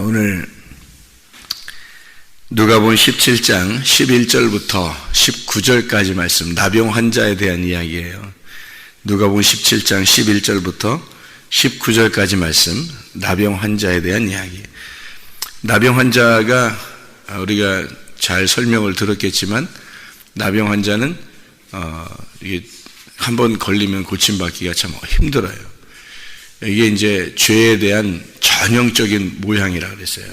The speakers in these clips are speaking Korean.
오늘 누가복음 17장 11절부터 19절까지 말씀, 나병 환자에 대한 이야기예요. 누가복음 17장 11절부터 19절까지 말씀, 나병 환자에 대한 이야기. 나병 환자가 우리가 잘 설명을 들었겠지만, 나병 환자는 이게 한번 걸리면 고침받기가 참 힘들어요. 이게 이제 죄에 대한 전형적인 모양이라 그랬어요.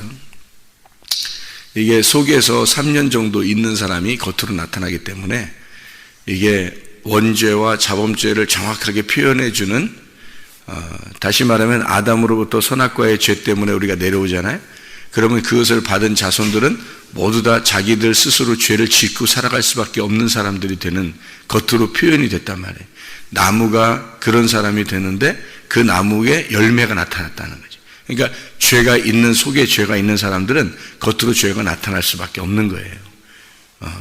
이게 속에서 3년 정도 있는 사람이 겉으로 나타나기 때문에 이게 원죄와 자범죄를 정확하게 표현해주는, 다시 말하면 아담으로부터 선악과의 죄 때문에 우리가 내려오잖아요. 그러면 그것을 받은 자손들은 모두 다 자기들 스스로 죄를 짓고 살아갈 수밖에 없는 사람들이 되는 겉으로 표현이 됐단 말이에요. 나무가 그런 사람이 되는데 그 나무에 열매가 나타났다는 거죠. 그러니까 죄가 있는, 속에 죄가 있는 사람들은 겉으로 죄가 나타날 수밖에 없는 거예요.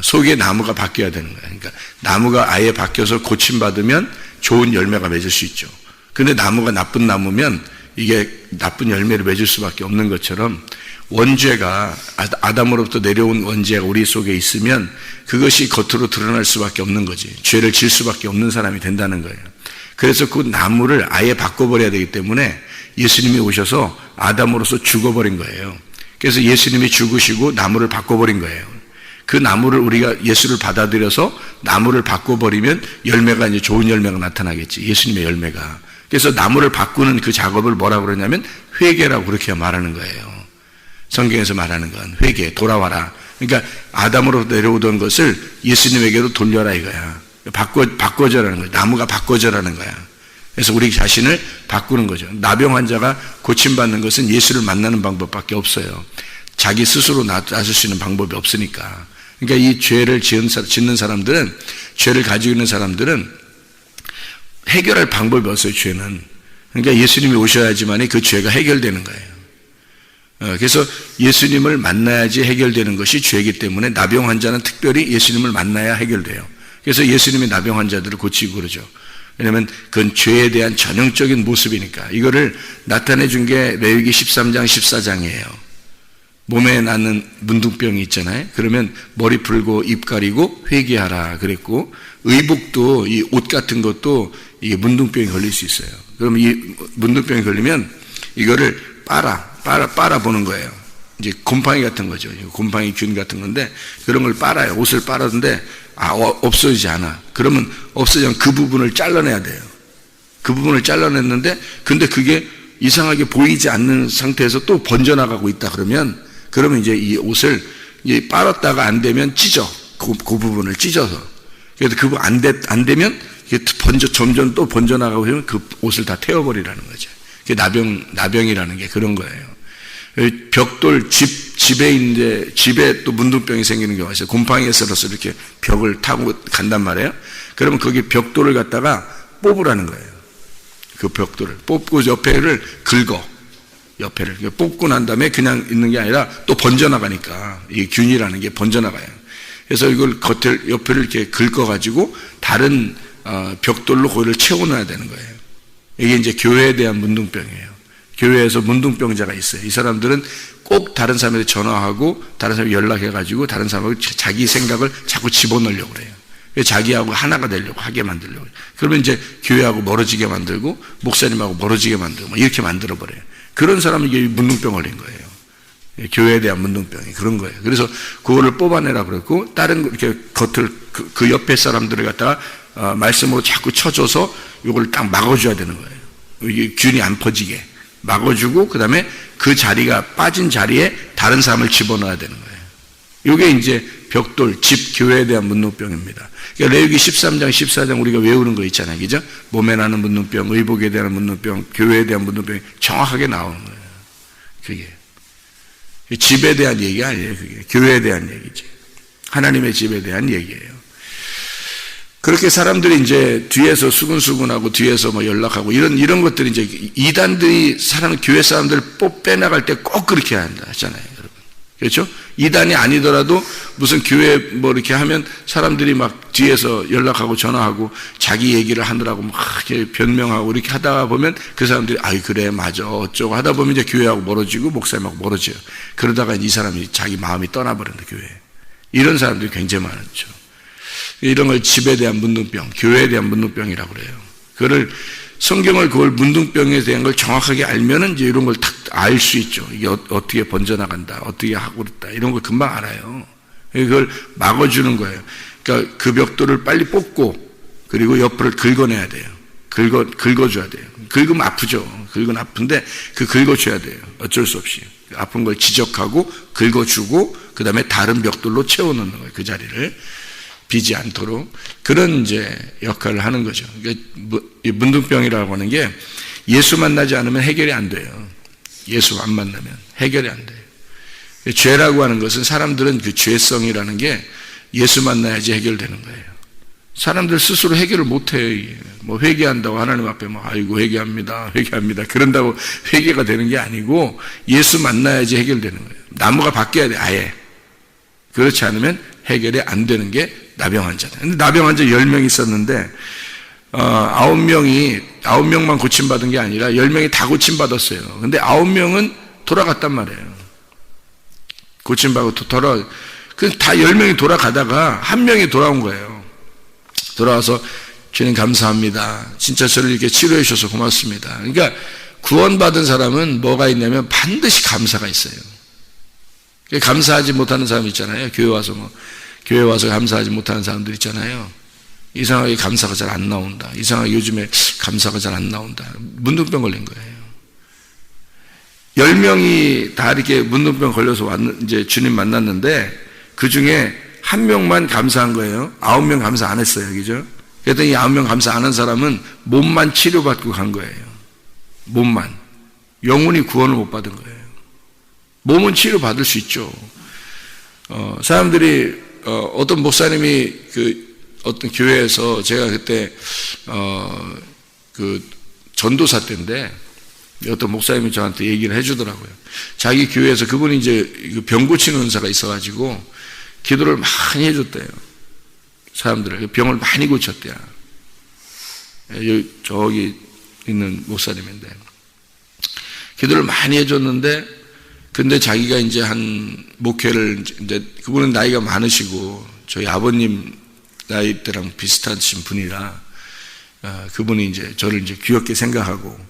속에 나무가 바뀌어야 되는 거예요. 그러니까 나무가 아예 바뀌어서 고침받으면 좋은 열매가 맺을 수 있죠. 근데 나무가 나쁜 나무면 이게 나쁜 열매를 맺을 수밖에 없는 것처럼 원죄가, 아담으로부터 내려온 원죄가 우리 속에 있으면 그것이 겉으로 드러날 수밖에 없는 거지. 죄를 질 수밖에 없는 사람이 된다는 거예요. 그래서 그 나무를 아예 바꿔버려야 되기 때문에 예수님이 오셔서 아담으로서 죽어버린 거예요. 그래서 예수님이 죽으시고 나무를 바꿔버린 거예요. 그 나무를 우리가 예수를 받아들여서 나무를 바꿔버리면 열매가 이제 좋은 열매가 나타나겠지. 예수님의 열매가. 그래서 나무를 바꾸는 그 작업을 뭐라고 그러냐면 회개라고 그렇게 말하는 거예요. 성경에서 말하는 건 회개, 돌아와라. 그러니까 아담으로 내려오던 것을 예수님에게로 돌려라 이거야. 바꿔줘라는 거야. 나무가 바꿔줘라는 거야. 그래서 우리 자신을 바꾸는 거죠. 나병 환자가 고침받는 것은 예수를 만나는 방법밖에 없어요. 자기 스스로 나설 수 있는 방법이 없으니까. 그러니까 이 죄를 짓는 사람들은, 죄를 가지고 있는 사람들은 해결할 방법이 없어요, 죄는. 그러니까 예수님이 오셔야지만이 그 죄가 해결되는 거예요. 그래서 예수님을 만나야지 해결되는 것이 죄이기 때문에 나병 환자는 특별히 예수님을 만나야 해결돼요. 그래서 예수님이 나병 환자들을 고치고 그러죠. 왜냐하면 그건 죄에 대한 전형적인 모습이니까. 이거를 나타내 준 게 레위기 13장 14장이에요. 몸에 나는 문둥병이 있잖아요. 그러면 머리 풀고 입 가리고 회개하라 그랬고, 의복도 이 옷 같은 것도 이게 문둥병이 걸릴 수 있어요. 그럼 이 문둥병이 걸리면 이거를 빨아 보는 거예요. 이제 곰팡이 같은 거죠. 곰팡이 균 같은 건데 그런 걸 빨아요. 옷을 빨았는데 없어지지 않아. 그러면 없어지면 그 부분을 잘라내야 돼요. 그 부분을 잘라냈는데 근데 그게 이상하게 보이지 않는 상태에서 또 번져나가고 있다 그러면 이제 이 옷을 이제 빨았다가 안 되면 찢어. 그 부분을 찢어서. 그래서 그 부분 안 되면 이게 점점 또 번져나가고 그러면 그 옷을 다 태워버리라는 거죠. 그게 나병이라는 게 그런 거예요. 벽돌 집에 또 문둥병이 생기는 경우가 있어요. 곰팡이에 썰어서 이렇게 벽을 타고 간단 말이에요. 그러면 거기 벽돌을 갖다가 뽑으라는 거예요. 그 벽돌을 뽑고 옆에를 긁어. 옆에를 뽑고 난 다음에 그냥 있는 게 아니라 또 번져나가니까 이 균이라는 게 번져나가요. 그래서 이걸 옆에를 이렇게 긁어가지고 다른 벽돌로 거기를 채워놔야 되는 거예요. 이게 이제 교회에 대한 문둥병이에요. 교회에서 문둥병자가 있어요. 이 사람들은 꼭 다른 사람한테 전화하고 다른 사람이 연락해가지고 다른 사람하고 자기 생각을 자꾸 집어넣으려고 그래요. 자기하고 하나가 되려고 하게 만들려고. 그러면 이제 교회하고 멀어지게 만들고 목사님하고 멀어지게 만들고 이렇게 만들어버려요. 그런 사람이 이게 문둥병 걸린 거예요. 교회에 대한 문둥병이 그런 거예요. 그래서 그거를 뽑아내라 그랬고 다른 이렇게 겉을 그 옆에 사람들을 갖다가 말씀으로 자꾸 쳐줘서 이걸 딱 막아줘야 되는 거예요. 이게 균이 안 퍼지게 막아주고 그 다음에 그 자리가 빠진 자리에 다른 사람을 집어넣어야 되는 거예요. 이게 이제 벽돌, 교회에 대한 문둥병입니다. 그러니까 레위기 13장, 14장 우리가 외우는 거 있잖아요. 그죠? 몸에 나는 문둥병, 의복에 대한 문둥병, 교회에 대한 문둥병이 정확하게 나오는 거예요. 그게. 집에 대한 얘기 아니에요. 그게. 교회에 대한 얘기지. 하나님의 집에 대한 얘기예요. 그렇게 사람들이 이제 뒤에서 수근수근하고 뒤에서 뭐 연락하고 이런 것들이 이제 이단들이 교회 사람들을 빼나갈 때 꼭 그렇게 한다 하잖아요, 여러분. 그렇죠? 이단이 아니더라도 무슨 교회 뭐 이렇게 하면 사람들이 막 뒤에서 연락하고 전화하고 자기 얘기를 하느라고 막 변명하고 이렇게 하다가 보면 그 사람들이 아이 그래 맞아 어쩌고 하다 보면 이제 교회하고 멀어지고 목사님하고 멀어져요. 그러다가 이 사람이 자기 마음이 떠나버린다 교회. 이런 사람들이 굉장히 많죠. 이런 걸 집에 대한 문둥병, 교회에 대한 문둥병이라고 그래요. 그걸 문둥병에 대한 걸 정확하게 알면은 이제 이런 걸 딱 알 수 있죠. 이게 어떻게 번져나간다, 어떻게 하고 그랬다, 이런 걸 금방 알아요. 그걸 막아주는 거예요. 그러니까 그 벽돌을 빨리 뽑고, 그리고 옆을 긁어내야 돼요. 긁어줘야 돼요. 긁으면 아프죠. 긁으면 아픈데, 긁어줘야 돼요. 어쩔 수 없이. 아픈 걸 지적하고, 긁어주고, 그 다음에 다른 벽돌로 채워넣는 거예요. 그 자리를. 비지 않도록 그런 이제 역할을 하는 거죠. 그러니까 문둥병이라고 하는 게 예수 만나지 않으면 해결이 안 돼요. 예수 안 만나면 해결이 안 돼요. 죄라고 하는 것은 사람들은 그 죄성이라는 게 예수 만나야지 해결되는 거예요. 사람들 스스로 해결을 못해요. 뭐 회개한다고 하나님 앞에 뭐 아이고 회개합니다. 그런다고 회개가 되는 게 아니고 예수 만나야지 해결되는 거예요. 나무가 바뀌어야 돼 아예. 그렇지 않으면 해결이 안 되는 게 나병 환자다. 근데 나병 환자 10명 있었는데 9명만 고침받은 게 아니라 10명이 다 고침받았어요. 근데 9명은 돌아갔단 말이에요. 고침받고 다 10명이 돌아가다가 한 명이 돌아온 거예요. 돌아와서 주님 감사합니다. 진짜 저를 이렇게 치료해 주셔서 고맙습니다. 그러니까 구원받은 사람은 뭐가 있냐면 반드시 감사가 있어요. 감사하지 못하는 사람 있잖아요. 교회 와서 감사하지 못하는 사람들 있잖아요. 이상하게 감사가 잘 안 나온다. 이상하게 요즘에 감사가 잘 안 나온다. 문둥병 걸린 거예요. 10명이 다 이렇게 문둥병 걸려서 이제 주님 만났는데 그 중에 한 명만 감사한 거예요. 9명 감사 안 했어요. 그죠? 그랬더니 9명 감사 안 한 사람은 몸만 치료받고 간 거예요. 몸만. 영혼이 구원을 못 받은 거예요. 몸은 치료받을 수 있죠. 사람들이, 어떤 목사님이 어떤 교회에서 제가 그때, 전도사 때인데, 어떤 목사님이 저한테 얘기를 해주더라고요. 자기 교회에서 그분이 이제 병 고치는 은사가 있어가지고, 기도를 많이 해줬대요. 사람들을. 병을 많이 고쳤대요. 저기 있는 목사님인데. 기도를 많이 해줬는데, 근데 자기가 이제 목회를, 이제 그분은 나이가 많으시고, 저희 아버님 나이 때랑 비슷하신 분이라, 그분이 이제 저를 이제 귀엽게 생각하고,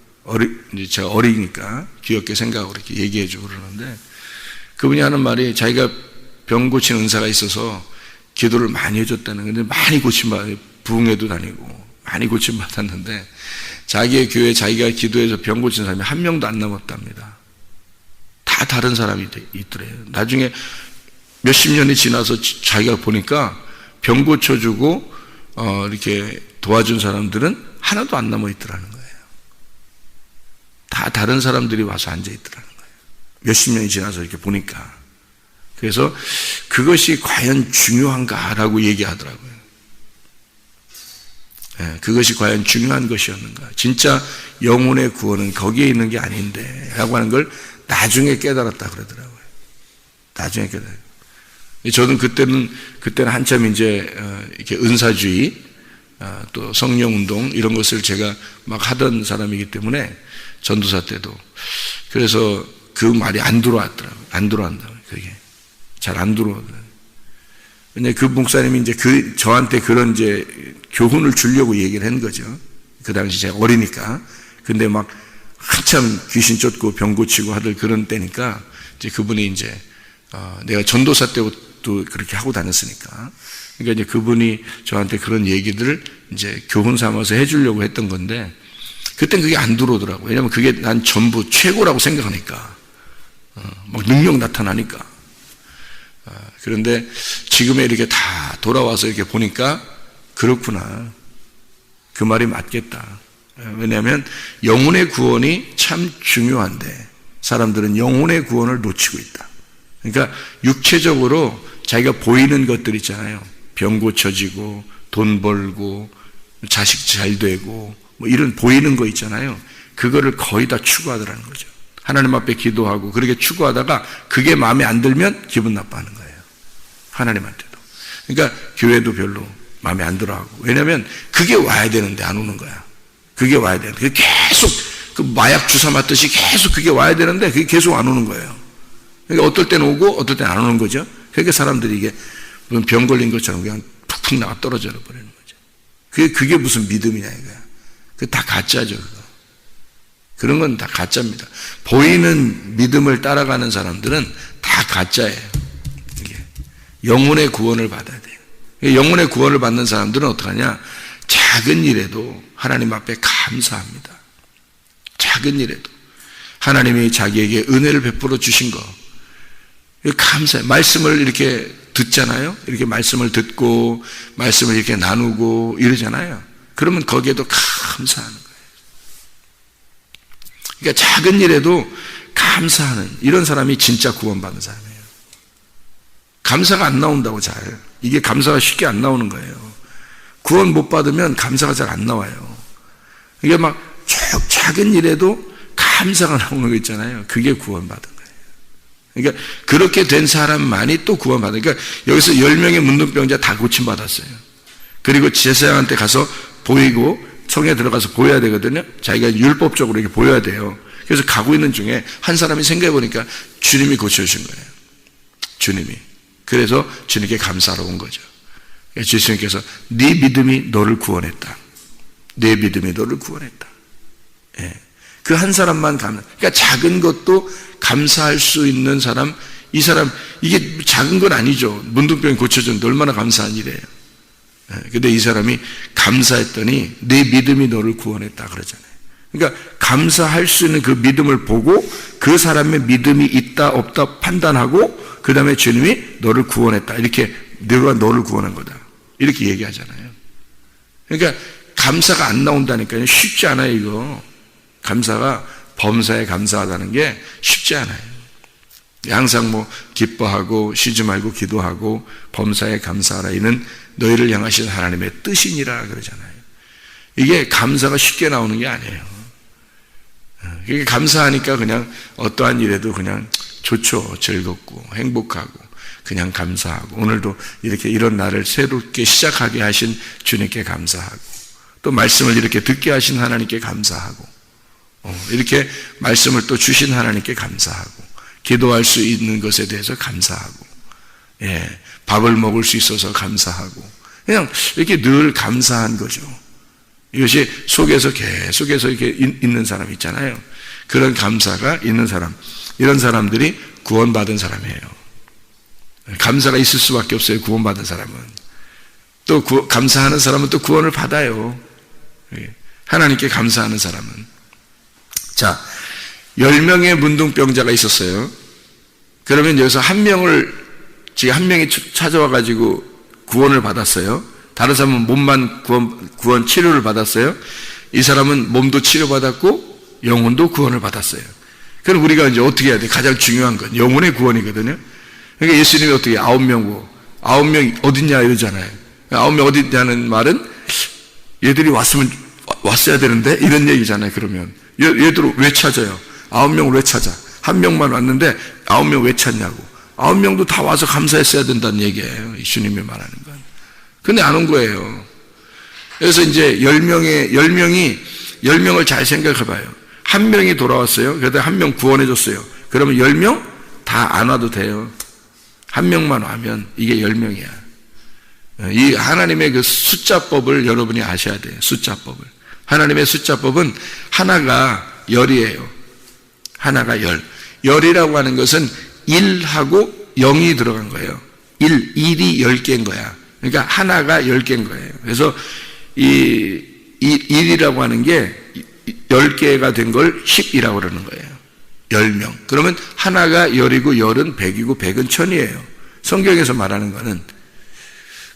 이제 제가 어리니까 귀엽게 생각하고 이렇게 얘기해주고 그러는데, 그분이 하는 말이 자기가 병 고치는 은사가 있어서 기도를 많이 해줬다는 건데, 많이 고침받아요. 부흥회도 다니고, 많이 고침받았는데, 자기의 교회에 자기가 기도해서 병 고친 사람이 한 명도 안 남았답니다. 다 다른 사람이 있더래요. 나중에 몇십 년이 지나서 자기가 보니까 병 고쳐주고, 이렇게 도와준 사람들은 하나도 안 남아 있더라는 거예요. 다 다른 사람들이 와서 앉아 있더라는 거예요. 몇십 년이 지나서 이렇게 보니까. 그래서 그것이 과연 중요한가라고 얘기하더라고요. 네, 그것이 과연 중요한 것이었는가. 진짜 영혼의 구원은 거기에 있는 게 아닌데 라고 하는 걸 나중에 깨달았다 그러더라고요. 나중에 깨달았어요. 저는 그때는 한참 이제 이렇게 은사주의, 또 성령운동 이런 것을 제가 막 하던 사람이기 때문에 전도사 때도. 그래서 그 말이 안 들어왔더라고요. 안 들어왔다고요. 그게. 잘 안 들어오더라고요. 근데 그 목사님이 이제 저한테 그런 이제 교훈을 주려고 얘기를 한 거죠. 그 당시 제가 어리니까. 근데 막 한참 귀신 쫓고 병 고치고 하던 그런 때니까 이제 그분이 이제, 내가 전도사 때부터 그렇게 하고 다녔으니까. 그러니까 이제 그분이 저한테 그런 얘기들을 이제 교훈 삼아서 해주려고 했던 건데, 그땐 그게 안 들어오더라고요. 왜냐면 그게 난 전부 최고라고 생각하니까. 막 능력 나타나니까. 그런데 지금에 이렇게 다 돌아와서 이렇게 보니까 그렇구나. 그 말이 맞겠다. 왜냐하면 영혼의 구원이 참 중요한데 사람들은 영혼의 구원을 놓치고 있다. 그러니까 육체적으로 자기가 보이는 것들 있잖아요. 병 고쳐지고 돈 벌고 자식 잘 되고 뭐 이런 보이는 거 있잖아요. 그거를 거의 다 추구하더라는 거죠. 하나님 앞에 기도하고 그렇게 추구하다가 그게 마음에 안 들면 기분 나빠하는 거예요. 하나님한테도. 그러니까 교회도 별로 마음에 안 들어하고. 왜냐하면 그게 와야 되는데 안 오는 거야. 그게 와야 되는데. 그게 계속 그 마약 주사 맞듯이 계속 그게 와야 되는데 그게 계속 안 오는 거예요. 그러니까 어떨 때는 오고 어떨 때는 안 오는 거죠. 그러니까 사람들이 이게 무슨 병 걸린 것처럼 그냥 푹푹 나가 떨어져 버리는 거죠. 그게 무슨 믿음이냐 이거야. 그게 다 가짜죠. 그거. 그런 건 다 가짜입니다. 보이는 믿음을 따라가는 사람들은 다 가짜예요. 영혼의 구원을 받아야 돼요. 영혼의 구원을 받는 사람들은 어떡하냐? 작은 일에도 하나님 앞에 감사합니다. 작은 일에도 하나님이 자기에게 은혜를 베풀어 주신 거 감사해요. 말씀을 이렇게 듣잖아요. 이렇게 말씀을 듣고 말씀을 이렇게 나누고 이러잖아요. 그러면 거기에도 감사하는 거예요. 그러니까 작은 일에도 감사하는 이런 사람이 진짜 구원받는 사람이에요. 감사가 안 나온다고 잘. 이게 감사가 쉽게 안 나오는 거예요. 구원 못 받으면 감사가 잘 안 나와요. 이게 막 작은 일에도 감사가 나오는 거 있잖아요. 그게 구원받은 거예요. 그러니까 그렇게 된 사람만이 또 구원받아요. 그러니까 여기서 10명의 문둥병자 다 고침받았어요. 그리고 제사장한테 가서 보이고 성에 들어가서 보여야 되거든요. 자기가 율법적으로 이렇게 보여야 돼요. 그래서 가고 있는 중에 한 사람이 생각해 보니까 주님이 고쳐주신 거예요. 주님이. 그래서 주님께 감사하러 온 거죠. 주님께서 네 믿음이 너를 구원했다. 내 믿음이 너를 구원했다. 예. 그 한 사람만 그러니까 작은 것도 감사할 수 있는 사람, 이 사람, 이게 작은 건 아니죠. 문둥병이 고쳐졌는데 얼마나 감사한 일이에요. 근데 이 사람이 감사했더니 내 믿음이 너를 구원했다 그러잖아요. 그러니까 감사할 수 있는 그 믿음을 보고 그 사람의 믿음이 있다 없다 판단하고 그 다음에 주님이 너를 구원했다. 이렇게 내가 너를 구원한 거다. 이렇게 얘기하잖아요. 그러니까 감사가 안 나온다니까요. 쉽지 않아요, 이거. 감사가 범사에 감사하다는 게 쉽지 않아요. 항상 뭐 기뻐하고 쉬지 말고 기도하고 범사에 감사하라. 이는 너희를 향하신 하나님의 뜻이니라 그러잖아요. 이게 감사가 쉽게 나오는 게 아니에요. 이게 감사하니까 그냥 어떠한 일에도 그냥 좋죠. 즐겁고 행복하고 그냥 감사하고 오늘도 이렇게 이런 날을 새롭게 시작하게 하신 주님께 감사하고 또 말씀을 이렇게 듣게 하신 하나님께 감사하고 이렇게 말씀을 또 주신 하나님께 감사하고 기도할 수 있는 것에 대해서 감사하고 예, 밥을 먹을 수 있어서 감사하고 그냥 이렇게 늘 감사한 거죠. 이것이 속에서 계속해서 이렇게 있는 사람 있잖아요. 그런 감사가 있는 사람, 이런 사람들이 구원받은 사람이에요. 감사가 있을 수밖에 없어요. 구원받은 사람은. 또 감사하는 사람은 또 구원을 받아요. 하나님께 감사하는 사람은. 자, 10명의 문둥병자가 있었어요. 그러면 여기서 한 명이 찾아와가지고 구원을 받았어요. 다른 사람은 몸만 구원 치료를 받았어요. 이 사람은 몸도 치료받았고 영혼도 구원을 받았어요. 그럼 우리가 이제 어떻게 해야 돼? 가장 중요한 건 영혼의 구원이거든요. 그러니까 예수님이 어떻게 9명고 9명 어딨냐 이러잖아요. 9명 어딨냐는 말은 얘들이 왔어야 되는데 이런 얘기잖아요. 그러면 얘들 왜 찾아요? 9명을 왜 찾아? 한 명만 왔는데 9명 왜 찾냐고. 9명도 다 와서 감사했어야 된다는 얘기예요. 주님이 말하는 건. 근데 안 온 거예요. 그래서 이제 10명을 잘 생각해 봐요. 한 명이 돌아왔어요. 그래도 한 명 구원해 줬어요. 그러면 10명 다 안 와도 돼요. 한 명만 와면 이게 10명이야. 이 하나님의 그 숫자법을 여러분이 아셔야 돼요. 숫자법을. 하나님의 숫자법은 하나가 열이에요. 하나가 열. 열이라고 하는 것은 1하고 0이 들어간 거예요. 1이 10개인 거야. 그러니까 하나가 10개인 거예요. 그래서 이 1이라고 하는 게 10개가 된 걸 10이라고 그러는 거예요. 10명. 그러면 하나가 10이고 10은 100이고 100은 1000이에요. 성경에서 말하는 거는.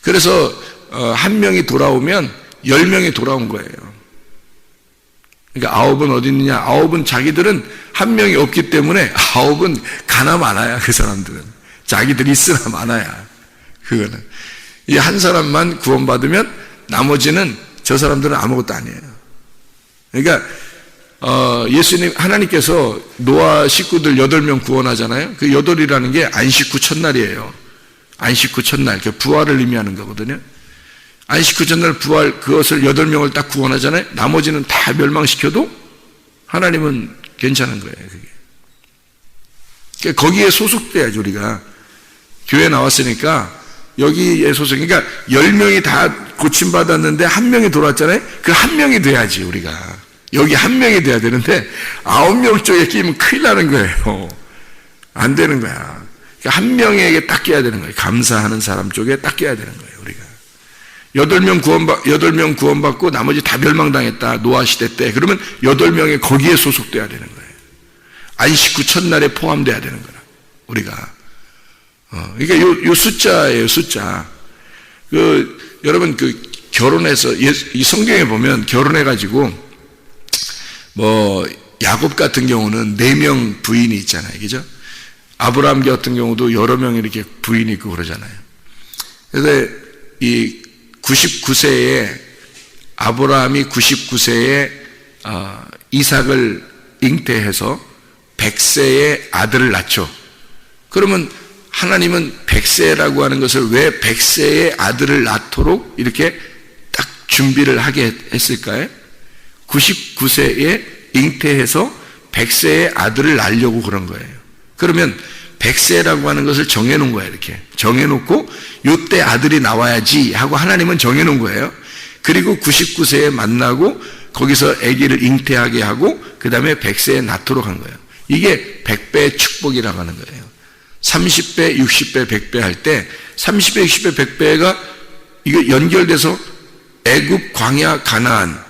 그래서 한 명이 돌아오면 10명이 돌아온 거예요. 그러니까 9은 어디 있느냐? 9은 자기들은 한 명이 없기 때문에 9은 가나 마나야. 그 사람들은 자기들이 있으나 마나야. 그거는 이 한 사람만 구원받으면 나머지는 저 사람들은 아무것도 아니에요. 그러니까 예수님 하나님께서 노아 식구들 8명 구원하잖아요. 그 8이라는 게 안식 후 첫날이에요. 안식 후 첫날, 그 부활을 의미하는 거거든요. 안식 후 첫날 부활, 그것을 8명을 딱 구원하잖아요. 나머지는 다 멸망시켜도 하나님은 괜찮은 거예요. 그게. 그러니까 거기에 소속돼야죠. 우리가 교회 나왔으니까 여기에 소속. 그러니까 10명이 다 고침받았는데 한 명이 돌아왔잖아요. 그 한 명이 돼야지 우리가. 여기 한 명이 돼야 되는데 9명 쪽에 끼면 큰일 나는 거예요. 안 되는 거야. 그러니까 한 명에게 딱 끼어야 되는 거예요. 감사하는 사람 쪽에 딱 끼어야 되는 거예요. 우리가 8명 구원받고 나머지 다 멸망당했다. 노아 시대 때. 그러면 8명이 거기에 소속돼야 되는 거예요. 안식 후 첫날에 포함돼야 되는 거라. 우리가. 그러니까 요 숫자예요. 숫자. 여러분 결혼해서 이 성경에 보면 결혼해가지고 야곱 같은 경우는 4명 부인이 있잖아요. 그죠? 아브라함 같은 경우도 여러 명이 이렇게 부인이 있고 그러잖아요. 그래서 이 99세에 아브라함이 99세에 이삭을 잉태해서 100세에 아들을 낳죠. 그러면 하나님은 100세라고 하는 것을 왜 100세에 아들을 낳도록 이렇게 딱 준비를 하게 했을까요? 99세에 잉태해서 100세에 아들을 낳으려고 그런 거예요. 그러면 100세라고 하는 것을 정해놓은 거예요. 이렇게 정해놓고 이때 아들이 나와야지 하고 하나님은 정해놓은 거예요. 그리고 99세에 만나고 거기서 아기를 잉태하게 하고 그 다음에 100세에 낳도록 한 거예요. 이게 100배의 축복이라고 하는 거예요. 30배, 60배, 100배 할 때 30배, 60배, 100배가 이거 연결돼서 애굽, 광야, 가나안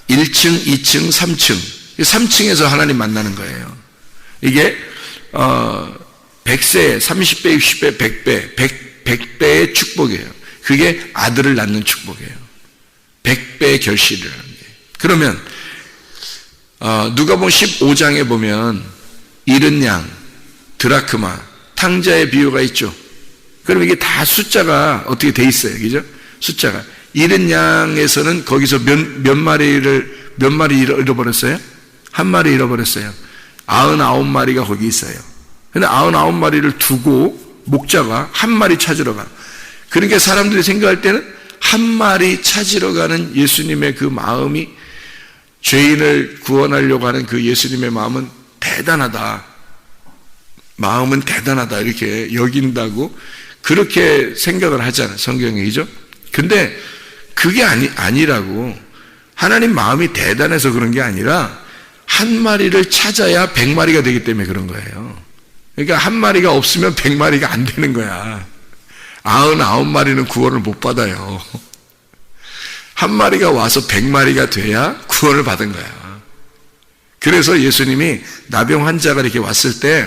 1층, 2층, 3층 3층에서 하나님 만나는 거예요. 이게 100세, 30배, 60배, 100배 100배의 축복이에요. 그게 아들을 낳는 축복이에요. 100배의 결실이라는 게. 그러면 누가복음 15장에 보면 잃은 양, 드라크마, 탕자의 비유가 있죠. 그럼 이게 다 숫자가 어떻게 돼 있어요. 그죠? 숫자가. 잃은 양에서는 거기서 몇 마리 잃어버렸어요? 한 마리 잃어버렸어요. 99마리가 거기 있어요. 근데 99마리를 두고 목자가 한 마리 찾으러 가. 그러니까 사람들이 생각할 때는 한 마리 찾으러 가는 예수님의 그 마음이, 죄인을 구원하려고 하는 그 예수님의 마음은 대단하다. 마음은 대단하다. 이렇게 여긴다고 그렇게 생각을 하잖아요. 성경이죠. 근데 그게 아니라고. 하나님 마음이 대단해서 그런 게 아니라 한 마리를 찾아야 100마리가 되기 때문에 그런 거예요. 그러니까 한 마리가 없으면 100마리가 안 되는 거야. 99마리는 구원을 못 받아요. 한 마리가 와서 100마리가 돼야 구원을 받은 거야. 그래서 예수님이 나병 환자가 이렇게 왔을 때,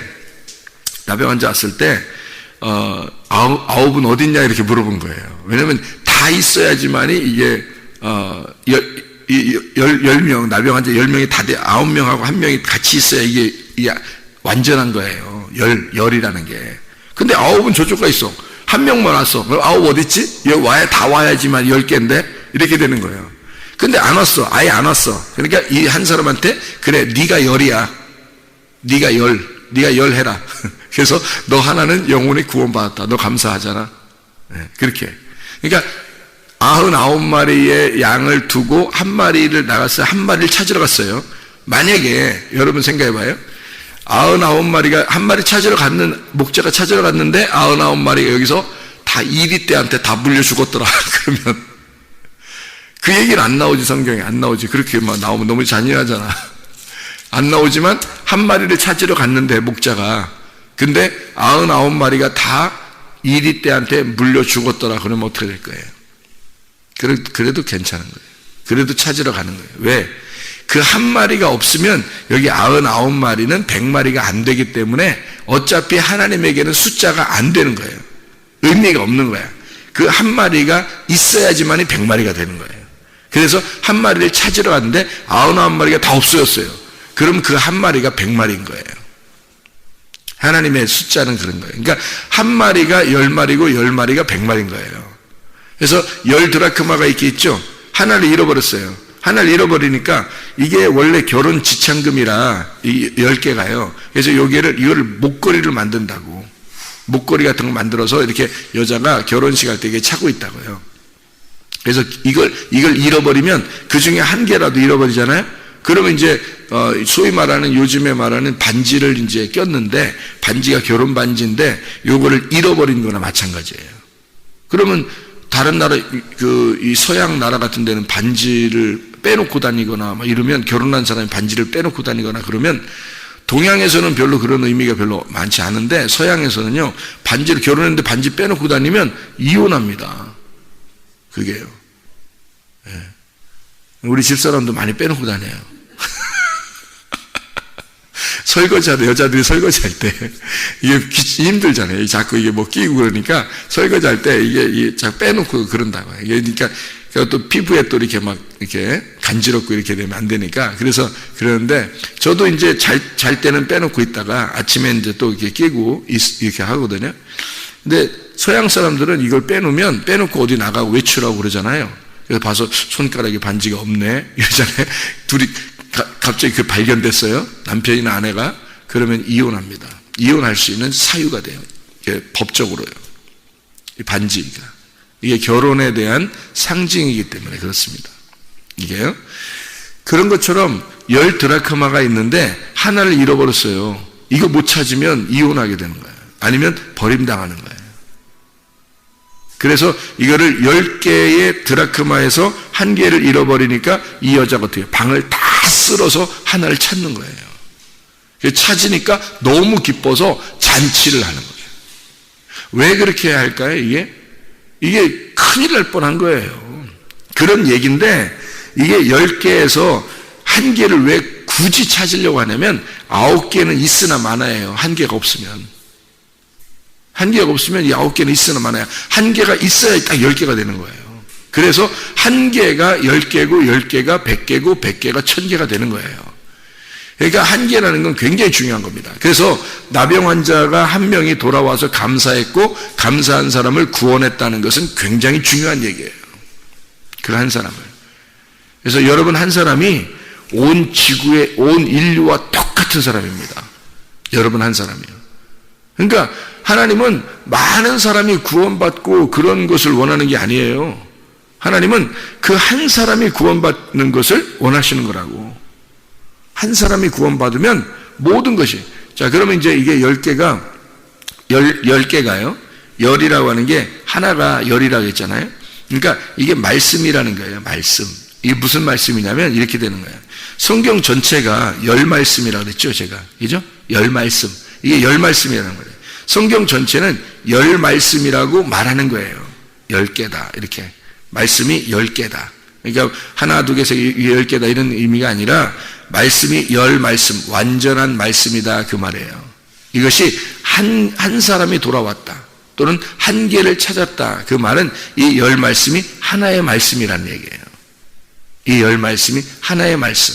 아홉은 어딨냐 이렇게 물어본 거예요. 왜냐면 다 있어야지만이 이게 10명, 나병 환자 10명이 다 돼, 9명하고 1명이 같이 있어야 이게 완전한 거예요. 열이라는 게. 근데 9은 저쪽 가 있어. 1명만 왔어. 그럼 9 어딨지? 여기 다 와야지만 10개인데? 이렇게 되는 거예요. 근데 안 왔어. 아예 안 왔어. 그러니까 이 한 사람한테, 그래, 네가 열이야. 네가 열 해라. 그래서 너 하나는 영혼이 구원받았다. 너 감사하잖아. 네, 그렇게. 그러니까 99마리의 양을 두고 한 마리를 나갔어요. 한 마리를 찾으러 갔어요. 만약에 여러분 생각해봐요. 99마리가 한 마리 목자가 찾으러 갔는데 99마리가 여기서 다 이리떼한테 다 물려 죽었더라. 그러면 그 얘기는 안 나오지. 성경에 안 나오지. 그렇게 막 나오면 너무 잔인하잖아. 안 나오지만 한 마리를 찾으러 갔는데 목자가, 근데 99마리가 다 이리떼한테 물려 죽었더라. 그러면 어떻게 될 거예요? 그래도 괜찮은 거예요. 그래도 찾으러 가는 거예요. 왜? 그 한 마리가 없으면 여기 99마리는 100마리가 안 되기 때문에 어차피 하나님에게는 숫자가 안 되는 거예요. 의미가 없는 거야. 그 한 마리가 있어야지만이 100마리가 되는 거예요. 그래서 한 마리를 찾으러 갔는데 99마리가 다 없어졌어요. 그럼 그 한 마리가 100마리인 거예요. 하나님의 숫자는 그런 거예요. 그러니까 한 마리가 10마리고 10마리가 100마리인 거예요. 그래서 10드라크마가 이렇게 있죠. 하나를 잃어버렸어요. 하나를 잃어버리니까 이게 원래 결혼 지참금이라 10개가요. 그래서 이거를 목걸이를 만든다고. 목걸이 같은 거 만들어서 이렇게 여자가 결혼식 할 때 이게 차고 있다고요. 그래서 이걸 잃어버리면 그 중에 한 개라도 잃어버리잖아요. 그러면 이제 소위 말하는, 요즘에 말하는 반지를 이제 꼈는데, 반지가 결혼 반지인데 요거를 잃어버린 거나 마찬가지예요. 그러면 다른 나라, 이 서양 나라 같은 데는 반지를 빼놓고 다니거나 막 이러면, 결혼한 사람이 반지를 빼놓고 다니거나 그러면, 동양에서는 별로 그런 의미가 별로 많지 않은데 서양에서는요, 반지를, 결혼했는데 반지 빼놓고 다니면 이혼합니다. 그게요. 네. 우리 집사람도 많이 빼놓고 다녀요. 설거지하다, 여자들이 설거지할 때 이게 힘들잖아요. 자꾸 이게 뭐 끼고 그러니까 설거지할 때 이게 자꾸 빼놓고 그런다고 해요. 그러니까 그리고 또 피부에 또 이렇게 막 이렇게 간지럽고 이렇게 되면 안 되니까 그래서 그러는데 저도 이제 잘 때는 빼놓고 있다가 아침에 이제 또 이렇게 끼고 이렇게 하거든요. 근데 서양 사람들은 이걸 빼놓고 어디 나가고 외출하고 그러잖아요. 그래서 봐서 손가락에 반지가 없네 이러잖아요. 둘이 갑자기 그 발견됐어요. 남편이나 아내가. 그러면 이혼합니다. 이혼할 수 있는 사유가 돼요. 이게 법적으로요. 이 반지가. 이게 결혼에 대한 상징이기 때문에 그렇습니다. 이게요. 그런 것처럼 10드라크마가 있는데 하나를 잃어버렸어요. 이거 못 찾으면 이혼하게 되는 거예요. 아니면 버림당하는 거예요. 그래서 이거를 10개의 드라크마에서 1개를 잃어버리니까 이 여자가 어떻게 해요? 방을 다 쓸어서 하나를 찾는 거예요. 찾으니까 너무 기뻐서 잔치를 하는 거예요. 왜 그렇게 해야 할까요? 이게 큰일 날 뻔한 거예요. 그런 얘기인데 이게 10개에서 1개를 왜 굳이 찾으려고 하냐면 9개는 있으나 마나예요. 1개가 없으면. 1개가 없으면 이 9개는 있으나 마나야. 1개가 있어야 딱 10개가 되는 거예요. 그래서 1개가 10개고 10개가 100개고 100개가 1000개가 되는 거예요. 그러니까 1개라는 건 굉장히 중요한 겁니다. 그래서 나병 환자가 1명이 돌아와서 감사했고 감사한 사람을 구원했다는 것은 굉장히 중요한 얘기예요. 그 한 사람을. 그래서 여러분 한 사람이 온 지구의 온 인류와 똑같은 사람입니다. 여러분 한 사람이요. 그러니까 하나님은 많은 사람이 구원받고 그런 것을 원하는 게 아니에요. 하나님은 그 한 사람이 구원받는 것을 원하시는 거라고. 한 사람이 구원받으면 모든 것이. 자, 그러면 이제 이게 10개가, 10개가요. 열이라고 하는 게 하나가 열이라고 했잖아요. 그러니까 이게 말씀이라는 거예요. 말씀. 이게 무슨 말씀이냐면 이렇게 되는 거예요. 성경 전체가 열 말씀이라고 그랬죠, 제가. 그죠? 열 말씀. 이게 열 말씀이라는 거예요. 성경 전체는 열 말씀이라고 말하는 거예요. 10개다. 이렇게. 말씀이 10개다. 그러니까 하나, 두 개에서 10개다 이런 의미가 아니라 말씀이 열 말씀, 완전한 말씀이다 그 말이에요. 이것이 한 사람이 돌아왔다. 또는 1개를 찾았다. 그 말은 이 열 말씀이 하나의 말씀이라는 얘기예요. 이 열 말씀이 하나의 말씀.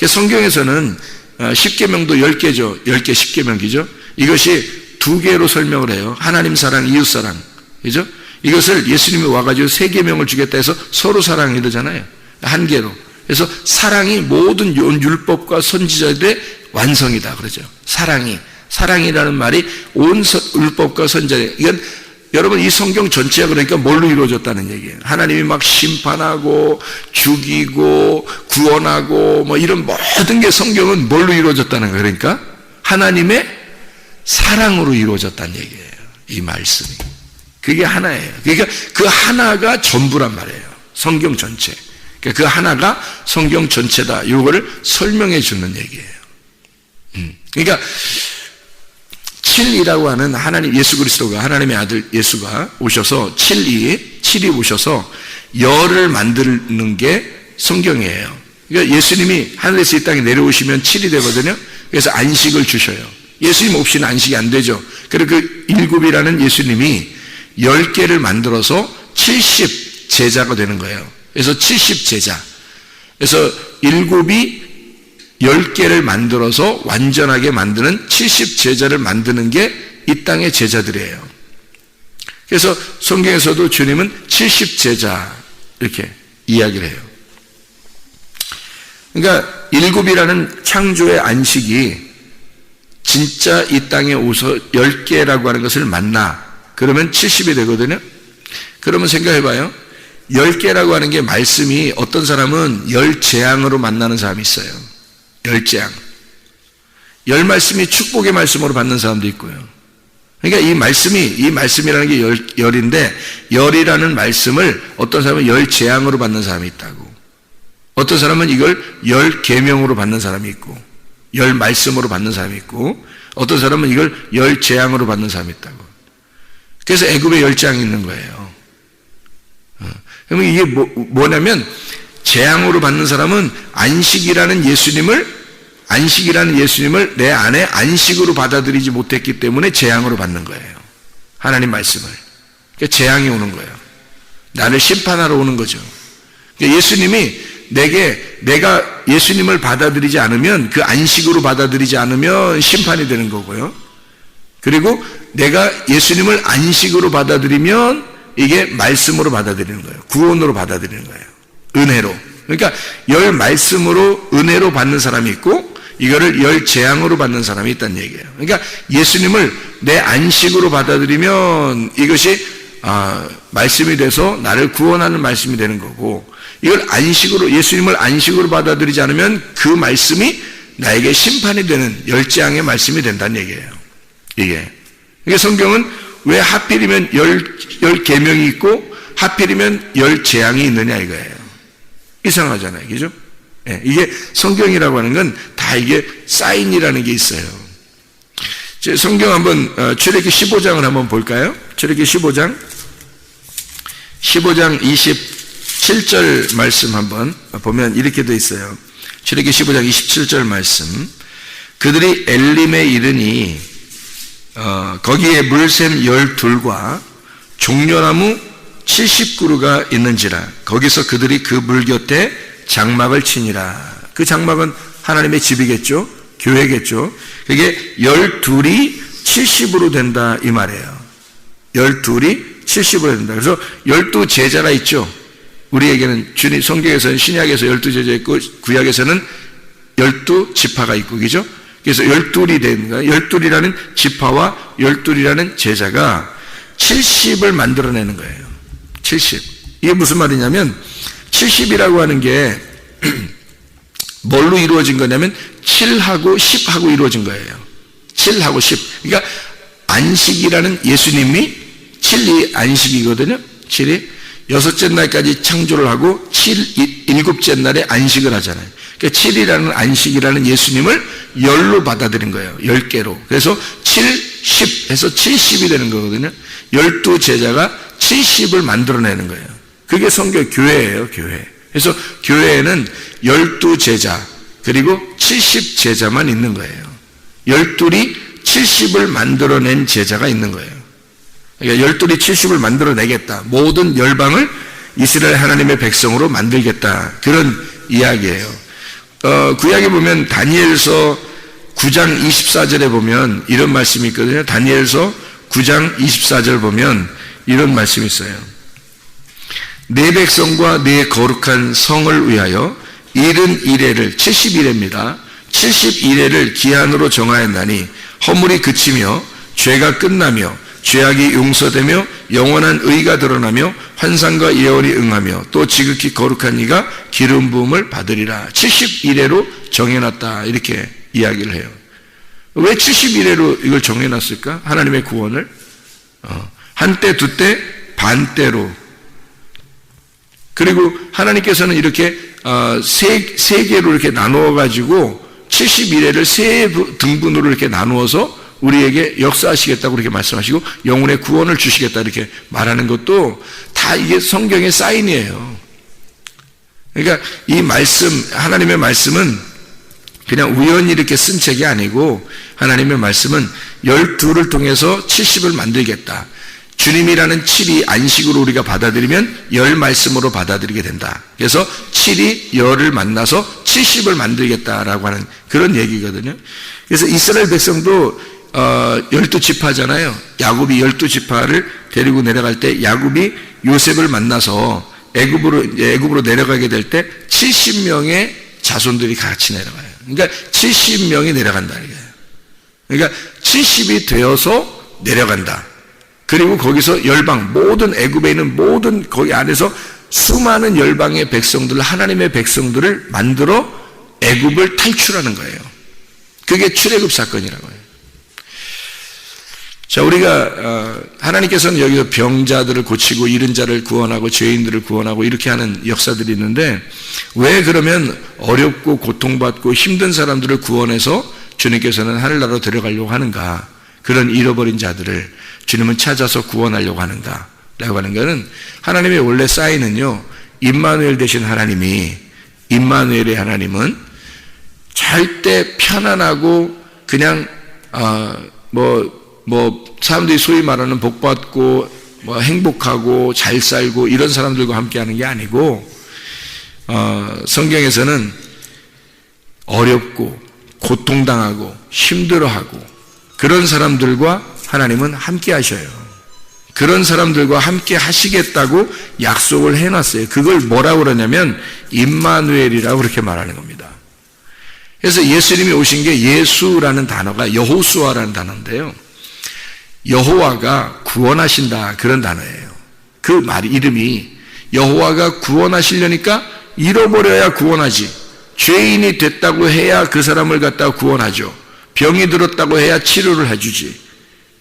성경에서는 10계명도 10개죠. 10개 10계명이죠. 이것이 2개로 설명을 해요. 하나님 사랑, 이웃 사랑. 그죠? 이것을 예수님이 와가지고 3계명을 주겠다 해서 서로 사랑 이러잖아요. 1개로. 그래서 사랑이 모든 율법과 선지자들의 완성이다 그러죠. 사랑이라는 말이 온 율법과 선지자. 이건 여러분 이 성경 전체가 그러니까 뭘로 이루어졌다는 얘기예요. 하나님이 막 심판하고 죽이고 구원하고 뭐 이런 모든 게 성경은 뭘로 이루어졌다는 거예요. 그러니까 하나님의 사랑으로 이루어졌다는 얘기예요. 이 말씀이. 그게 하나예요. 그러니까 그 하나가 전부란 말이에요. 성경 전체. 그러니까 그 하나가 성경 전체다. 이거를 설명해 주는 얘기예요. 그러니까 7이라고 하는 하나님 예수 그리스도가 하나님의 아들 예수가 오셔서 7이 오셔서 열을 만드는 게 성경이에요. 그러니까 예수님이 하늘에서 이 땅에 내려오시면 7이 되거든요. 그래서 안식을 주셔요. 예수님 없이는 안식이 안 되죠. 그리고 그 7이라는 예수님이 10개를 만들어서 70 제자가 되는 거예요. 그래서 70 제자. 그래서 7이 10개를 만들어서 완전하게 만드는 70 제자를 만드는 게 이 땅의 제자들이에요. 그래서 성경에서도 주님은 70 제자 이렇게 이야기를 해요. 그러니까 7이라는 창조의 안식이 진짜 이 땅에 오서 10개라고 하는 것을 만나 그러면 70이 되거든요. 그러면 생각해봐요. 10개라고 하는 게 말씀이 어떤 사람은 10재앙으로 만나는 사람이 있어요. 10재앙. 10말씀이 축복의 말씀으로 받는 사람도 있고요. 그러니까 이 말씀이라는 게 열인데 열이라는 말씀을 어떤 사람은 10재앙으로 받는 사람이 있다고. 어떤 사람은 이걸 10계명으로 받는 사람이 있고 10말씀으로 받는 사람이 있고 어떤 사람은 이걸 10재앙으로 받는 사람이 있다고. 그래서 애굽에 10재앙이 있는 거예요. 그러면 이게 뭐냐면 재앙으로 받는 사람은 안식이라는 예수님을 내 안에 안식으로 받아들이지 못했기 때문에 재앙으로 받는 거예요. 하나님 말씀을. 그러니까 재앙이 오는 거예요. 나를 심판하러 오는 거죠. 예수님이 내가 예수님을 받아들이지 않으면, 그 안식으로 받아들이지 않으면 심판이 되는 거고요. 그리고 내가 예수님을 안식으로 받아들이면 이게 말씀으로 받아들이는 거예요. 구원으로 받아들이는 거예요. 은혜로. 그러니까 열 말씀으로 은혜로 받는 사람이 있고, 이거를 열 재앙으로 받는 사람이 있다는 얘기예요. 그러니까 예수님을 내 안식으로 받아들이면 이것이 말씀이 돼서 나를 구원하는 말씀이 되는 거고, 이걸 안식으로, 예수님을 안식으로 받아들이지 않으면 그 말씀이 나에게 심판이 되는 열재앙의 말씀이 된다는 얘기예요. 이게. 그러니까 성경은 왜 하필이면 열 계명이 있고 하필이면 열 재앙이 있느냐 이거예요. 이상하잖아요. 그죠? 예, 이게 성경이라고 하는 건 다 이게 사인이라는 게 있어요. 성경 한번 출애굽기 15장을 한번 볼까요? 출애굽기 15장 27절 말씀 한번 보면 이렇게 돼 있어요. 출애굽기 15장 27절 말씀. 그들이 엘림에 이르니 거기에 물샘 12과 종려나무 70그루가 있는지라. 거기서 그들이 그 물 곁에 장막을 치니라. 그 장막은 하나님의 집이겠죠. 교회겠죠. 그게 12이 70으로 된다 이 말이에요. 12이 70으로 된다. 그래서 12 제자가 있죠. 우리에게는 주님 성경에서는 신약에서 12 제자 있고 구약에서는 12 지파가 있고, 그죠? 그래서 12이 되는 거예요. 12이라는 지파와 12이라는 제자가 70을 만들어내는 거예요. 70. 이게 무슨 말이냐면 70이라고 하는 게 뭘로 이루어진 거냐면 7하고 10하고 이루어진 거예요. 7하고 10. 그러니까 안식이라는 예수님이 7이 안식이거든요. 7이 여섯째 날까지 창조를 하고 일곱째 날에 안식을 하잖아요. 그러니까 7이라는 안식이라는 예수님을 열로 받아들인 거예요. 10개로. 그래서 7, 10 해서 70이 되는 거거든요. 12 제자가 70을 만들어내는 거예요. 그게 성경 교회예요. 교회. 그래서 교회에는 12 제자 그리고 70 제자만 있는 거예요. 12이 70을 만들어낸 제자가 있는 거예요. 그러니까 12이 70을 만들어내겠다. 모든 열방을 이스라엘 하나님의 백성으로 만들겠다. 그런 이야기예요. 구약에 보면 다니엘서 9장 24절에 보면 이런 말씀이 있거든요. 다니엘서 9장 24절 보면 이런 말씀이 있어요. 내 백성과 내 거룩한 성을 위하여 71회를 71회입니다. 71회를 기한으로 정하였나니 허물이 그치며 죄가 끝나며 죄악이 용서되며 영원한 의가 드러나며 환상과 예언이 응하며 또 지극히 거룩한 이가 기름 부음을 받으리라. 71회로 정해놨다. 이렇게 이야기를 해요. 왜 71회로 이걸 정해놨을까? 하나님의 구원을 한때 두때 반때로. 그리고 하나님께서는 이렇게 세 개로 이렇게 나누어 가지고 71회를 세 등분으로 이렇게 나누어서 우리에게 역사하시겠다고 그렇게 말씀하시고 영혼의 구원을 주시겠다 이렇게 말하는 것도 다 이게 성경의 사인이에요. 그러니까 이 말씀, 하나님의 말씀은 그냥 우연히 이렇게 쓴 책이 아니고 하나님의 말씀은 12를 통해서 70을 만들겠다. 주님이라는 7이 안식으로 우리가 받아들이면 열 말씀으로 받아들이게 된다. 그래서 7이 열을 만나서 70을 만들겠다라고 하는 그런 얘기거든요. 그래서 이스라엘 백성도 12지파잖아요. 야곱이 12지파를 데리고 내려갈 때 야곱이 요셉을 만나서 애굽으로 내려가게 될 때 70명의 자손들이 같이 내려가요. 그러니까 70명이 내려간다 이거예요. 그러니까 70이 되어서 내려간다. 그리고 거기서 열방, 모든 애굽에 있는 모든 거기 안에서 수많은 열방의 백성들, 하나님의 백성들을 만들어 애굽을 탈출하는 거예요. 그게 출애굽 사건이라고 해요. 자, 우리가 하나님께서는 여기서 병자들을 고치고 잃은 자를 구원하고 죄인들을 구원하고 이렇게 하는 역사들이 있는데 왜 그러면 어렵고 고통받고 힘든 사람들을 구원해서 주님께서는 하늘나라로 데려가려고 하는가? 그런 잃어버린 자들을 주님은 찾아서 구원하려고 하는가? 라고 하는 것은 하나님의 원래 사인은요, 임마누엘 되신 하나님이, 임마누엘의 하나님은 절대 편안하고 그냥 사람들이 소위 말하는 복받고 뭐 행복하고 잘 살고 이런 사람들과 함께 하는 게 아니고, 성경에서는 어렵고 고통당하고 힘들어하고 그런 사람들과 하나님은 함께 하셔요. 그런 사람들과 함께 하시겠다고 약속을 해놨어요. 그걸 뭐라고 그러냐면 임마누엘이라고 그렇게 말하는 겁니다. 그래서 예수님이 오신 게 예수라는 단어가 여호수아라는 단어인데요. 여호와가 구원하신다 그런 단어예요. 그 말이 이름이 여호와가 구원하시려니까 잃어버려야 구원하지. 죄인이 됐다고 해야 그 사람을 갖다가 구원하죠. 병이 들었다고 해야 치료를 해주지.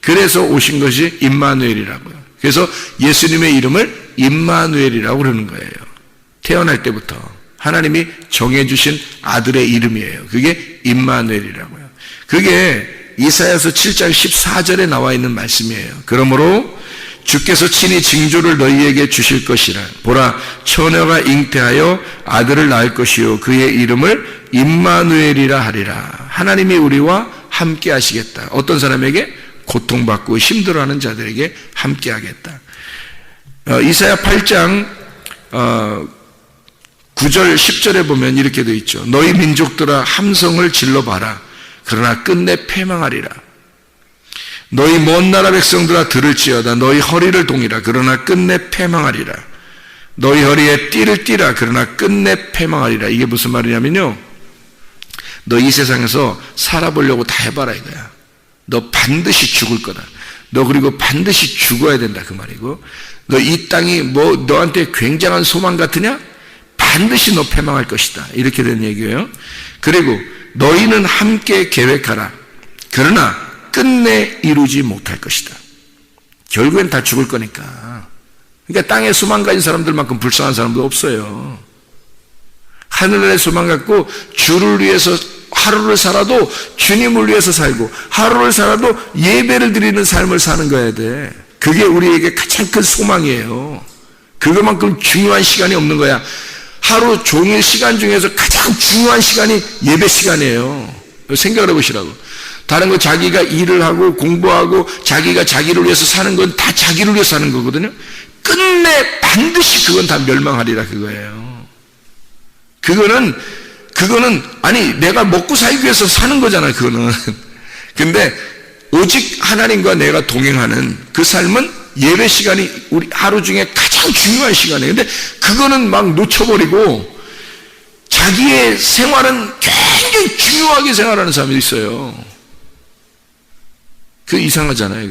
그래서 오신 것이 임마누엘이라고요. 그래서 예수님의 이름을 임마누엘이라고 그러는 거예요. 태어날 때부터 하나님이 정해주신 아들의 이름이에요. 그게 임마누엘이라고요. 그게 이사야서 7장 14절에 나와 있는 말씀이에요. 그러므로 주께서 친히 징조를 너희에게 주실 것이라. 보라, 처녀가 잉태하여 아들을 낳을 것이요 그의 이름을 임마누엘이라 하리라. 하나님이 우리와 함께 하시겠다. 어떤 사람에게? 고통받고 힘들어하는 자들에게 함께 하겠다. 이사야 8장 9절 10절에 보면 이렇게 되어 있죠. 너희 민족들아 함성을 질러봐라. 그러나 끝내 패망하리라. 너희 먼 나라 백성들아 들을지어다. 너희 허리를 동이라. 그러나 끝내 패망하리라. 너희 허리에 띠를 띠라. 그러나 끝내 패망하리라. 이게 무슨 말이냐면요, 너 이 세상에서 살아보려고 다 해봐라 이거야. 너 반드시 죽을 거다. 너 그리고 반드시 죽어야 된다 그 말이고, 너 이 땅이 뭐 너한테 굉장한 소망 같으냐? 반드시 너 패망할 것이다. 이렇게 된 얘기예요. 그리고 너희는 함께 계획하라. 그러나 끝내 이루지 못할 것이다. 결국엔 다 죽을 거니까. 그러니까 땅에 소망 가진 사람들만큼 불쌍한 사람도 없어요. 하늘나라에 소망 갖고 주를 위해서 하루를 살아도 주님을 위해서 살고, 하루를 살아도 예배를 드리는 삶을 사는 거야 돼. 그게 우리에게 가장 큰 소망이에요. 그것만큼 중요한 시간이 없는 거야. 하루 종일 시간 중에서 가장 중요한 시간이 예배 시간이에요. 생각을 해보시라고. 다른 거 자기가 일을 하고 공부하고 자기가 자기를 위해서 사는 건 다 자기를 위해서 사는 거거든요. 끝내 반드시 그건 다 멸망하리라 그거예요. 그거는 아니 내가 먹고 살기 위해서 사는 거잖아요. 그거는. 근데 오직 하나님과 내가 동행하는 그 삶은 예배 시간이 우리 하루 중에 가장 중요한 시간이에요. 근데 그거는 막 놓쳐버리고 자기의 생활은 굉장히 중요하게 생활하는 사람이 있어요. 그 이상하잖아요.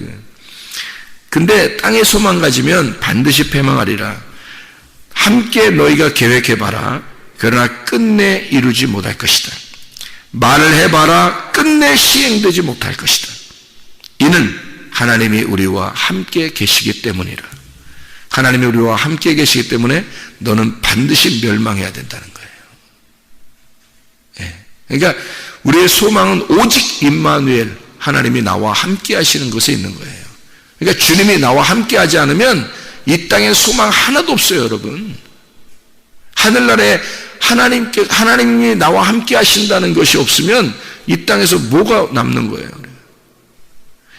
근데 땅에 소망 가지면 반드시 패망하리라. 함께 너희가 계획해봐라. 그러나 끝내 이루지 못할 것이다. 말을 해봐라. 끝내 시행되지 못할 것이다. 이는 하나님이 우리와 함께 계시기 때문이라. 하나님이 우리와 함께 계시기 때문에 너는 반드시 멸망해야 된다는 거예요. 예. 그러니까 우리의 소망은 오직 임마누엘, 하나님이 나와 함께 하시는 것에 있는 거예요. 그러니까 주님이 나와 함께 하지 않으면 이 땅에 소망 하나도 없어요, 여러분. 하늘나라에 하나님이 나와 함께 하신다는 것이 없으면 이 땅에서 뭐가 남는 거예요?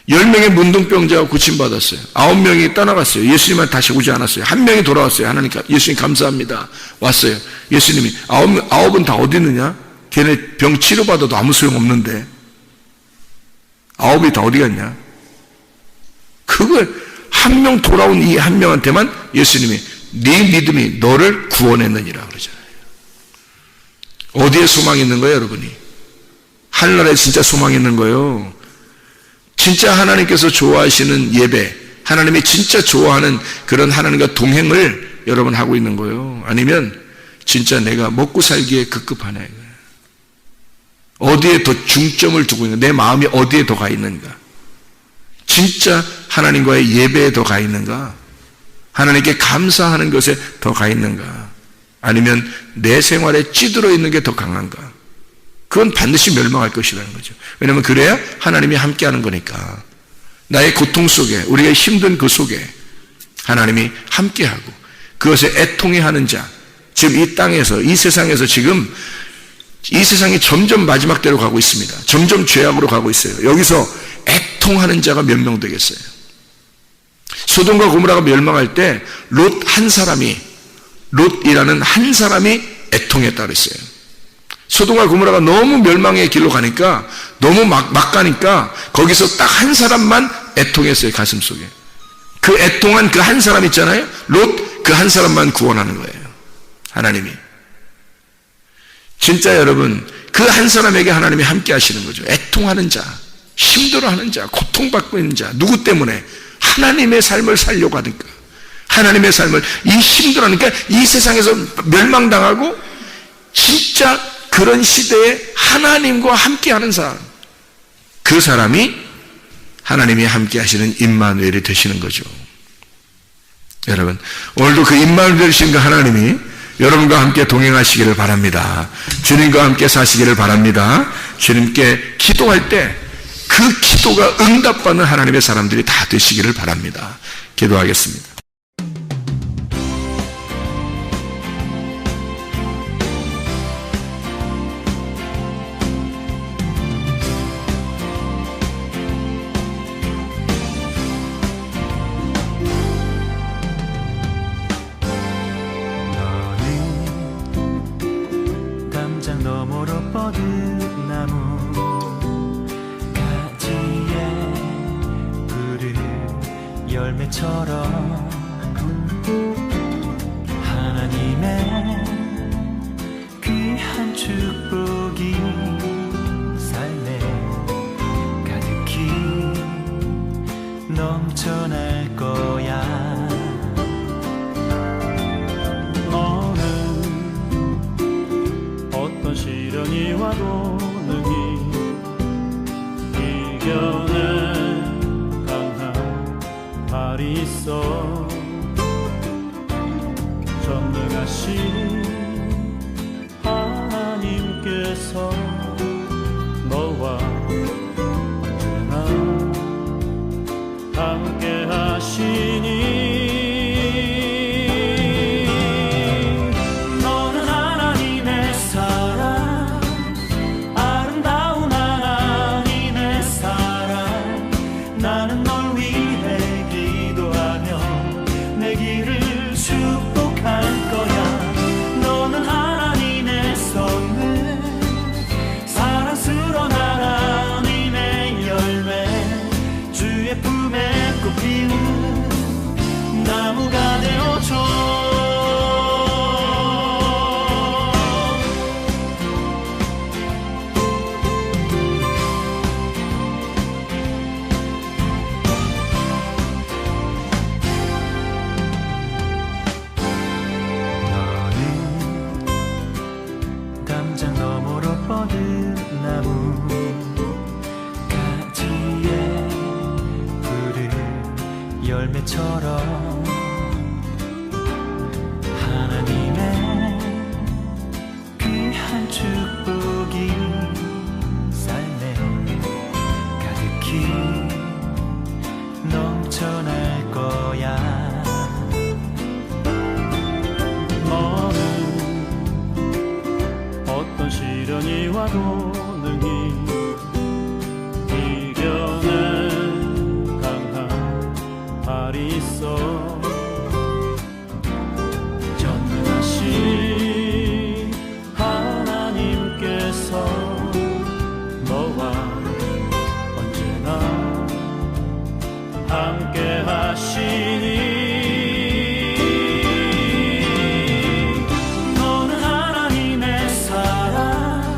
10명의 문둥병자가 고침받았어요. 9명이 떠나갔어요. 예수님한테 다시 오지 않았어요. 1명이 돌아왔어요. 하나님, 예수님 감사합니다. 왔어요. 예수님이 9은 다 어디 있느냐? 걔네 병 치료받아도 아무 소용없는데 9이 다 어디 갔냐? 그걸 1명 돌아온 이 1명한테만 예수님이 네 믿음이 너를 구원했느니라 그러잖아요. 어디에 소망이 있는 거예요, 여러분이? 하늘나라에 진짜 소망이 있는 거예요. 진짜 하나님께서 좋아하시는 예배, 하나님이 진짜 좋아하는 그런 하나님과 동행을 여러분 하고 있는 거예요. 아니면 진짜 내가 먹고 살기에 급급하네. 어디에 더 중점을 두고 있는가? 내 마음이 어디에 더 가 있는가? 진짜 하나님과의 예배에 더 가 있는가? 하나님께 감사하는 것에 더 가 있는가? 아니면 내 생활에 찌들어 있는 게 더 강한가? 그건 반드시 멸망할 것이라는 거죠. 왜냐하면 그래야 하나님이 함께하는 거니까. 나의 고통 속에, 우리가 힘든 그 속에 하나님이 함께하고 그것에 애통해하는 자, 지금 이 땅에서, 이 세상에서 지금 이 세상이 점점 마지막 때로 가고 있습니다. 점점 죄악으로 가고 있어요. 여기서 애통하는 자가 몇 명 되겠어요? 소돔과 고모라가 멸망할 때 롯이라는 한 사람이 애통했다 그랬어요. 소돔과 고모라가 너무 멸망의 길로 가니까, 너무 막 가니까 거기서 딱 한 사람만 애통했어요. 가슴속에. 그 애통한 그 한 사람 있잖아요. 그 한 사람만 구원하는 거예요, 하나님이. 진짜 여러분, 그 한 사람에게 하나님이 함께 하시는 거죠. 애통하는 자, 힘들어하는 자, 고통받고 있는 자. 누구 때문에? 하나님의 삶을 살려고 하니까. 하나님의 삶을, 이 힘들어하니까, 이 세상에서 멸망당하고 진짜 그런 시대에 하나님과 함께하는 사람, 그 사람이 하나님이 함께 하시는 임마누엘이 되시는 거죠. 여러분, 오늘도 그 임마누엘 되신 그 하나님이 여러분과 함께 동행하시기를 바랍니다. 주님과 함께 사시기를 바랍니다. 주님께 기도할 때 그 기도가 응답받는 하나님의 사람들이 다 되시기를 바랍니다. 기도하겠습니다. 너머로 뻗은 나무 가지에 푸른 열매처럼 하나님의 귀한 축복이 삶에 가득히 넘쳐날 거야. 시련이 와도 능히 이겨낸 강한 발이 있어. 전능하신 하나님께서 너와 언제나 함께 하시니 나무가 되어줘. 너는 담장 너머로 뻗은 나무 가지에 푸른 열매처럼 하나님의 귀한 축복이 삶에 가득히 넘쳐날 거야. 너는 어떤 시련이 와도 능히 이겨낸 강한 발이 있어. 전능하신 하나님께서 너와 언제나 함께 하시니 너는 하나님의 사랑,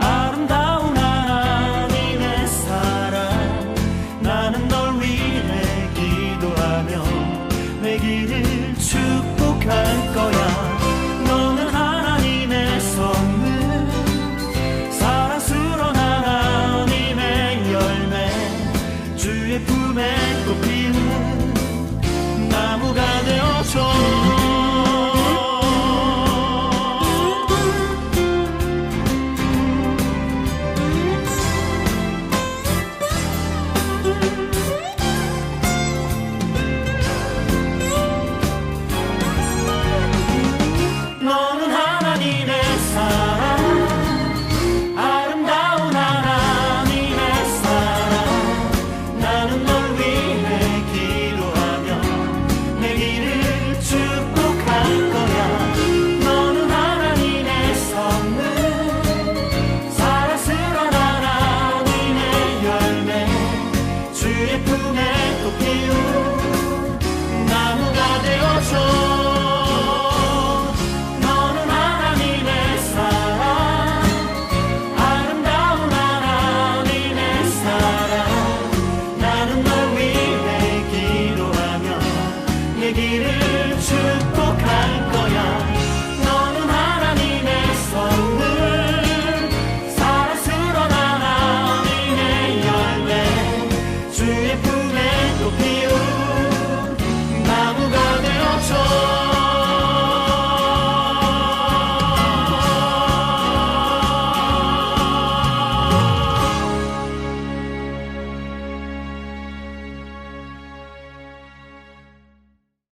아름다운 하나님의 사랑. 나는 널 위해 기도하며 내 길을 축복할 거야.